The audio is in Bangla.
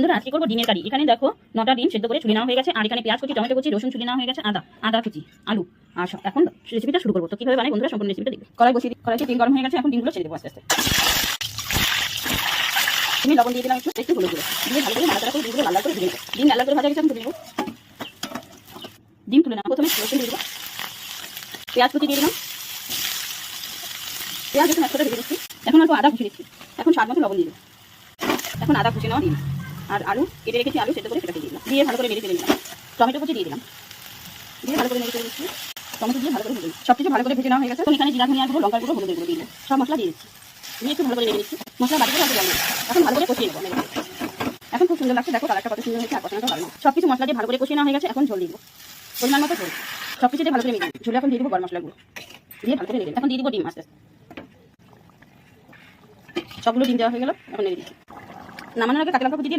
বন্ধুরা আজকে করবো ডিমের কারি। এখানে দেখো 9টা ডিম সেদ্ধ করে ছুলে নেওয়া হয়ে গেছে, আর এখানে পেঁয়াজ কুচি, টমেটো কুচি, রসুন ছুলে নেওয়া হয়ে গেছে, আদা কুচি, আলু। আর এখন রেসিপিটা শুরু করবো। তো কিভাবে বানাই বন্ধুরা সম্পূর্ণ রেসিপিটা দেখবে। কড়াই বসিয়ে কড়াইতে তেল গরম হয়ে গেছে, এখন ডিমগুলো ছেড়ে দেবো আস্তে আস্তে। আমি লবণ দিয়ে দিলাম, একটু হলুদ গুঁড়ো দিয়ে ভালো করে নাড়াচাড়া করে ডিমগুলো লাল লাল করে ভেজে নেবো। ডিম লাল লাল করে ভাজা গেছে, এখন তুলে নেবো। ডিম তুলে নেবো। প্রথমে রসুন দিয়ে দেবো, পেঁয়াজ কুচি দিয়ে দিলাম, পেঁয়াজ একটু একসাথে ভেজে দিচ্ছি। এখন অল্প আদা কুচি দিচ্ছি, এখন স্বাদ মতো লবণ দিয়ে দেবো। এখন আদা কুচি নেওয়া দিন, আর আলু কেটে রেখেছি, আলু সেদ্ধ করে সেটাকে দিয়ে দিলাম, দিয়ে ভালো করে নেড়ে ফেলে নিলাম। টমেটো কুচি দিয়ে দিলাম, দিয়ে ভালো করে নেড়ে ফেলে দিচ্ছি। টমেটো দিয়ে ভালো করে ভেজে সব কিছু ভালো করে ভেজে নেওয়া হয়ে গেছে। এখানে জিরা ধনিয়া গুঁড়ো, লঙ্কার গুঁড়ো, হলুদের গুঁড়ো দিয়ে সব মশলা দিয়ে দিচ্ছি, দিয়ে একটু ভালো করে নেড়ে দিচ্ছি। মশলা বাড়ি করে জল দিচ্ছি, এখন ভালো করে কষিয়ে নেবো। এখন খুব সুন্দর লাগছে, দেখো কালারটা কত সুন্দর হয়েছে, আর কষানোটা ভালো। সব কিছু মশলা দিয়ে ভালো করে কষিয়ে নেওয়া হয়ে গেছে, এখন ঝোল দিব পরিমাণ মতো ঝোল। সব কিছু দিয়ে ভালো করে মিলিয়ে ঝোলে এখন দিয়ে দেবো গরম মশলাগুলো, দিয়ে ভালো করে নেড়ে। এখন দিয়ে দিব ডিম আস্তে আস্তে। সবগুলো ডিম দেওয়া হয়ে গেল, এখন নেড়ে দিচ্ছি। নামানোর আগে কাঁচা লঙ্কা কুচি দিয়ে